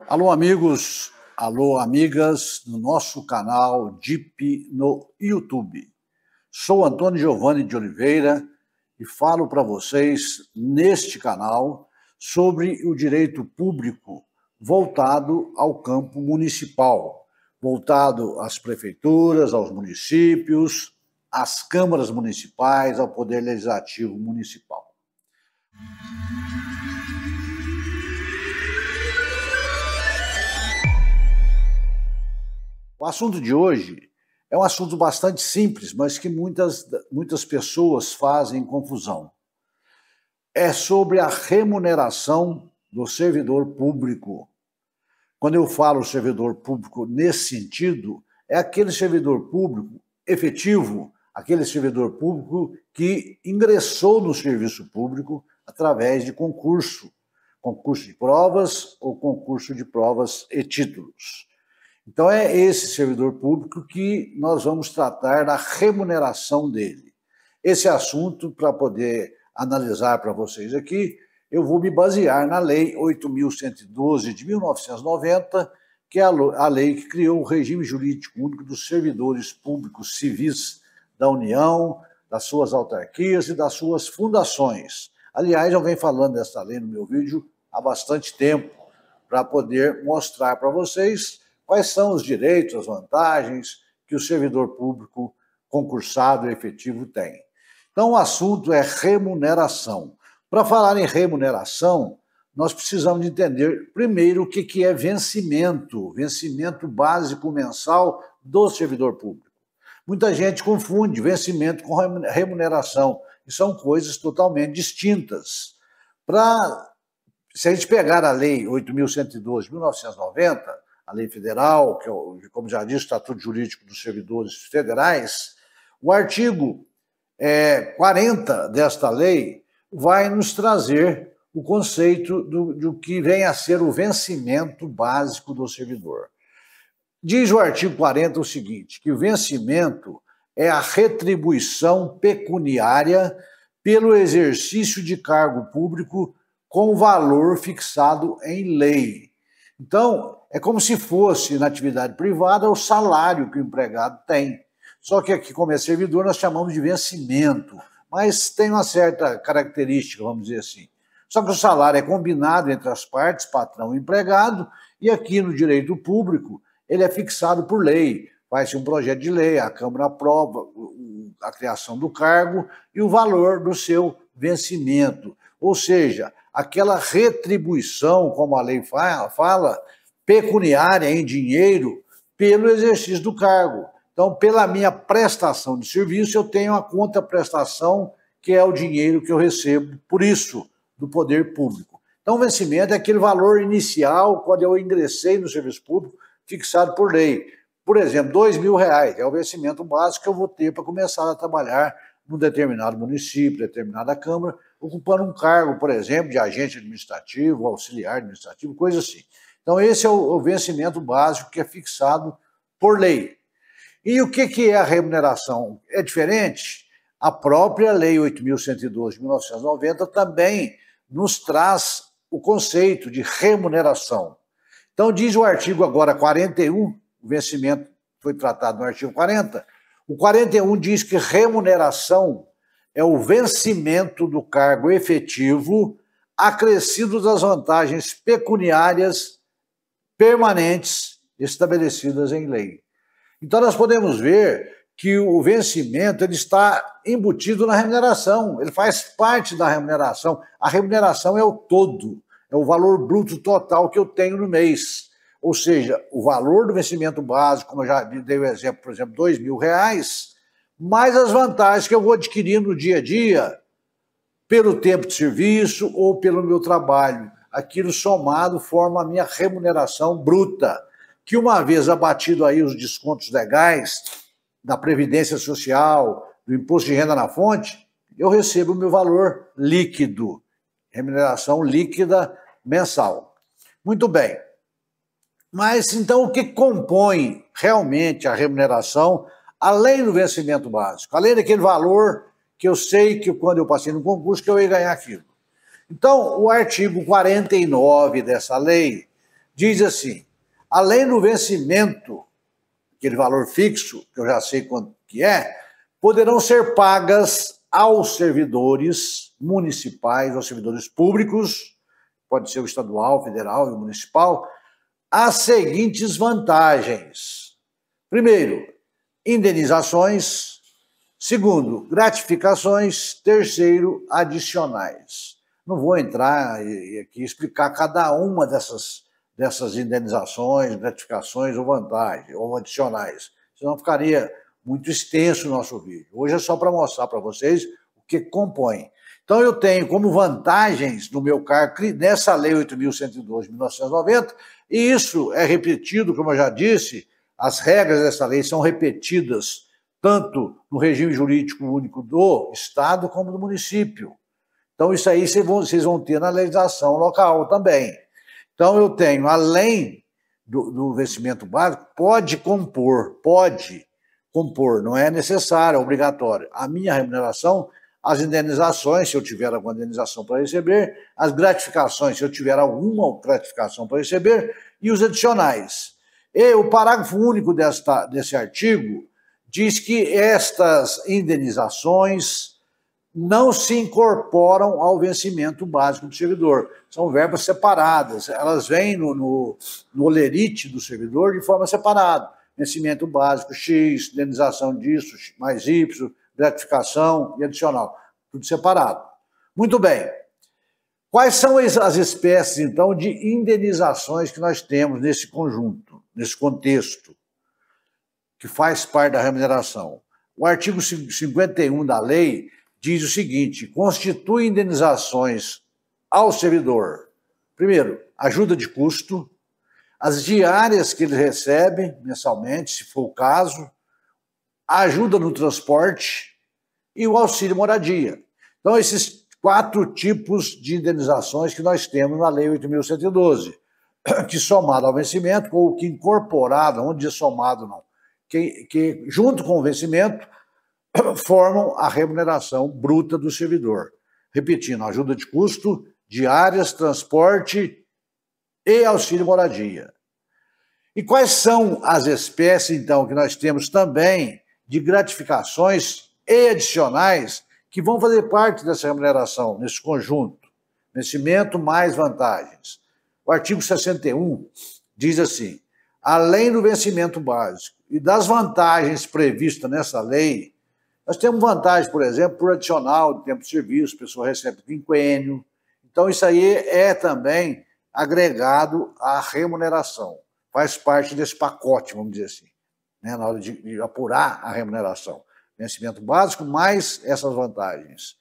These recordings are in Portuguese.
Alô, amigos, alô, amigas do nosso canal DIP no YouTube. Sou Antônio Giovanni de Oliveira e falo para vocês neste canal sobre o direito público voltado ao campo municipal, voltado às prefeituras, aos municípios, às câmaras municipais, ao Poder Legislativo Municipal. O assunto de hoje é um assunto bastante simples, mas que muitas pessoas fazem confusão. É sobre a remuneração do servidor público. Quando eu falo servidor público nesse sentido, é aquele servidor público efetivo, aquele servidor público que ingressou no serviço público através de concurso de provas ou concurso de provas e títulos. Então é esse servidor público que nós vamos tratar da remuneração dele. Esse assunto, para poder analisar para vocês aqui, eu vou me basear na Lei 8.112 de 1990, que é a lei que criou o regime jurídico único dos servidores públicos civis da União, das suas autarquias e das suas fundações. Aliás, eu venho falando dessa lei no meu vídeo há bastante tempo, para poder mostrar para vocês quais são os direitos, as vantagens que o servidor público concursado e efetivo tem. Então, o assunto é remuneração. Para falar em remuneração, nós precisamos entender primeiro o que é vencimento básico mensal do servidor público. Muita gente confunde vencimento com remuneração, e são coisas totalmente distintas. Se a gente pegar a Lei 8.112 de 1990, a lei federal, que é, como já disse, o Estatuto Jurídico dos Servidores Federais, o artigo 40 desta lei vai nos trazer o conceito do que vem a ser o vencimento básico do servidor. Diz o artigo 40 o seguinte, que o vencimento é a retribuição pecuniária pelo exercício de cargo público com valor fixado em lei. Então, é como se fosse, na atividade privada, o salário que o empregado tem. Só que aqui, como é servidor, nós chamamos de vencimento, mas tem uma certa característica, vamos dizer assim. Só que o salário é combinado entre as partes, patrão e empregado, e aqui no direito público, ele é fixado por lei. Faz-se um projeto de lei, a Câmara aprova a criação do cargo e o valor do seu vencimento. Ou seja, aquela retribuição, como a lei fala, pecuniária em dinheiro, pelo exercício do cargo. Então, pela minha prestação de serviço, eu tenho a contraprestação, que é o dinheiro que eu recebo, por isso, do poder público. Então, o vencimento é aquele valor inicial, quando eu ingressei no serviço público, fixado por lei. Por exemplo, R$2.000 é o vencimento básico que eu vou ter para começar a trabalhar num determinado município, determinada Câmara, ocupando um cargo, por exemplo, de agente administrativo, auxiliar administrativo, coisa assim. Então, esse é o vencimento básico que é fixado por lei. E o que é a remuneração? É diferente? A própria Lei 8.112 de 1990 também nos traz o conceito de remuneração. Então, diz o artigo agora 41, o vencimento foi tratado no artigo 40, o 41 diz que remuneração é o vencimento do cargo efetivo acrescido das vantagens pecuniárias permanentes estabelecidas em lei. Então, nós podemos ver que o vencimento ele está embutido na remuneração, ele faz parte da remuneração. A remuneração é o todo, é o valor bruto total que eu tenho no mês. Ou seja, o valor do vencimento básico, como eu já dei o exemplo, por exemplo, R$2.000, mais as vantagens que eu vou adquirir no dia a dia, pelo tempo de serviço ou pelo meu trabalho. Aquilo somado forma a minha remuneração bruta, que uma vez abatido aí os descontos legais da Previdência Social, do Imposto de Renda na Fonte, eu recebo o meu valor líquido, remuneração líquida mensal. Muito bem. Mas, então, o que compõe realmente a remuneração, além do vencimento básico, além daquele valor que eu sei que quando eu passei no concurso que eu ia ganhar aquilo? Então, o artigo 49 dessa lei diz assim, além do vencimento, aquele valor fixo, que eu já sei quanto que é, poderão ser pagas aos servidores municipais, aos servidores públicos, pode ser o estadual, federal e o municipal, as seguintes vantagens. Primeiro, indenizações. Segundo, gratificações. Terceiro, adicionais. Não vou entrar aqui explicar cada uma dessas indenizações, gratificações ou vantagens, ou adicionais. Senão ficaria muito extenso o nosso vídeo. Hoje é só para mostrar para vocês o que compõe. Então, eu tenho como vantagens no meu cargo, nessa Lei 8.102 de 1990, e isso é repetido, como eu já disse, as regras dessa lei são repetidas tanto no regime jurídico único do Estado como do município. Então, isso aí vocês vão ter na legislação local também. Então, eu tenho, além do vencimento básico, pode compor, não é necessário, é obrigatório. A minha remuneração, as indenizações, se eu tiver alguma indenização para receber, as gratificações, se eu tiver alguma gratificação para receber, e os adicionais. E o parágrafo único desse artigo diz que estas indenizações não se incorporam ao vencimento básico do servidor. São verbas separadas, elas vêm no olerite do servidor de forma separada. Vencimento básico X, indenização disso, mais Y, gratificação e adicional. Tudo separado. Muito bem. Quais são as espécies, então, de indenizações que nós temos nesse conjunto, nesse contexto, que faz parte da remuneração? O artigo 51 da lei diz o seguinte, constitui indenizações ao servidor. Primeiro, ajuda de custo, as diárias que ele recebe mensalmente, se for o caso, a ajuda no transporte e o auxílio moradia. Então, esses 4 tipos de indenizações que nós temos na Lei 8.112, que somado ao vencimento, ou que incorporado, não diz somado não, que junto com o vencimento, formam a remuneração bruta do servidor. Repetindo, ajuda de custo, diárias, transporte e auxílio moradia. E quais são as espécies, então, que nós temos também de gratificações e adicionais que vão fazer parte dessa remuneração, nesse conjunto? Vencimento mais vantagens. O artigo 61 diz assim, além do vencimento básico e das vantagens previstas nessa lei, nós temos vantagem, por exemplo, por adicional de tempo de serviço, a pessoa recebe quinquênio. Então, isso aí é também agregado à remuneração. Faz parte desse pacote, vamos dizer assim, né, na hora de apurar a remuneração. Vencimento básico mais essas vantagens.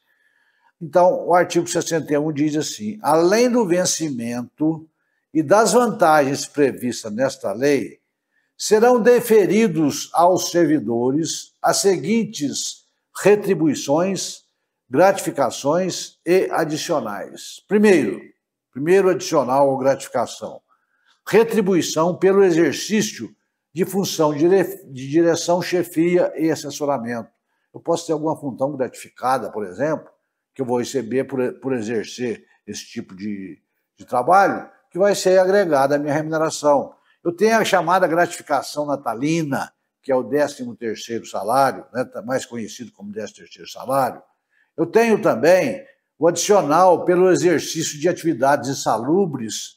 Então, o artigo 61 diz assim, além do vencimento e das vantagens previstas nesta lei, serão deferidos aos servidores as seguintes retribuições, gratificações e adicionais. Primeiro adicional ou gratificação, retribuição pelo exercício de função de direção, chefia e assessoramento. Eu posso ter alguma função gratificada, por exemplo, que eu vou receber por exercer esse tipo de trabalho, que vai ser agregada à minha remuneração. Eu tenho a chamada gratificação natalina, que é o 13º salário, né, mais conhecido como 13º salário. Eu tenho também o adicional pelo exercício de atividades insalubres,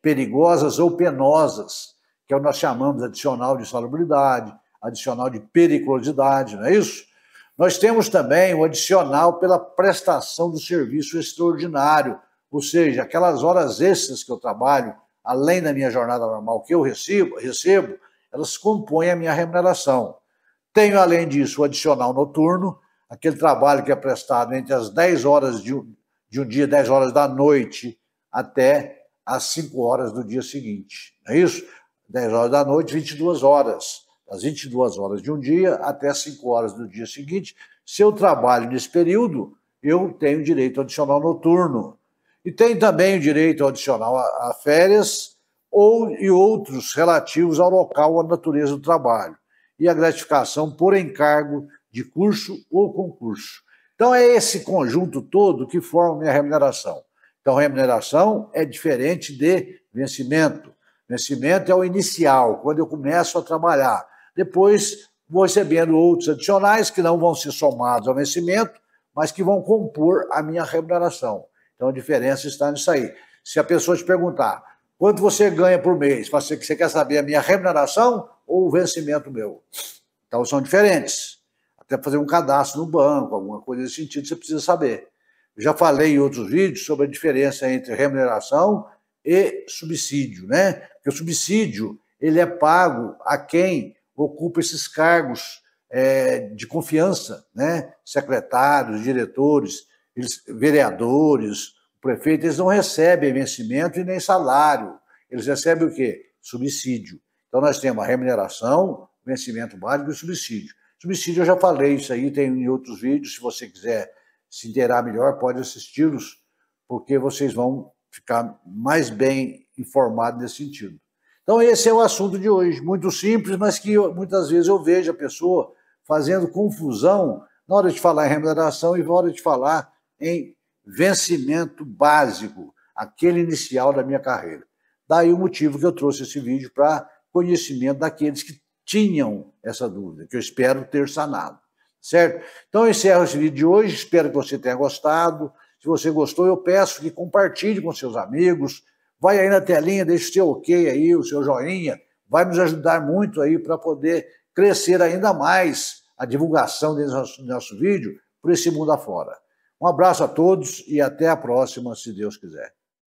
perigosas ou penosas, que é o que nós chamamos de adicional de insalubridade, adicional de periculosidade, não é isso? Nós temos também o adicional pela prestação do serviço extraordinário, ou seja, aquelas horas extras que eu trabalho, além da minha jornada normal que eu recebo, elas compõem a minha remuneração. Tenho, além disso, o adicional noturno, aquele trabalho que é prestado entre as 10 horas de um dia, 10 horas da noite, até as 5 horas do dia seguinte. Não é isso? 10 horas da noite, 22 horas. Das 22 horas de um dia até as 5 horas do dia seguinte. Se eu trabalho nesse período, eu tenho direito ao adicional noturno. E tem também o direito adicional a férias e outros relativos ao local ou à natureza do trabalho. E a gratificação por encargo de curso ou concurso. Então, é esse conjunto todo que forma a minha remuneração. Então, remuneração é diferente de vencimento. Vencimento é o inicial, quando eu começo a trabalhar. Depois vou recebendo outros adicionais que não vão ser somados ao vencimento, mas que vão compor a minha remuneração. Então a diferença está nisso aí. Se a pessoa te perguntar quanto você ganha por mês, você quer saber a minha remuneração ou o vencimento meu? Então são diferentes. Até fazer um cadastro no banco, alguma coisa nesse sentido, você precisa saber. Eu já falei em outros vídeos sobre a diferença entre remuneração e subsídio, né? Porque o subsídio ele é pago a quem ocupa esses cargos de confiança, né? Secretários, diretores, vereadores, o prefeito, eles não recebem vencimento e nem salário. Eles recebem o quê? Subsídio. Então nós temos a remuneração, vencimento básico e subsídio. Subsídio eu já falei isso aí, tem em outros vídeos, se você quiser se inteirar melhor, pode assisti-los, porque vocês vão ficar mais bem informados nesse sentido. Então esse é o assunto de hoje, muito simples, mas que muitas vezes eu vejo a pessoa fazendo confusão na hora de falar em remuneração e na hora de falar em vencimento básico, aquele inicial da minha carreira. Daí o motivo que eu trouxe esse vídeo para conhecimento daqueles que tinham essa dúvida, que eu espero ter sanado, certo? Então eu encerro esse vídeo de hoje, espero que você tenha gostado. Se você gostou, eu peço que compartilhe com seus amigos, vai aí na telinha, deixa o seu ok aí, o seu joinha, vai nos ajudar muito aí para poder crescer ainda mais a divulgação desse nosso vídeo por esse mundo afora. Um abraço a todos e até a próxima, se Deus quiser.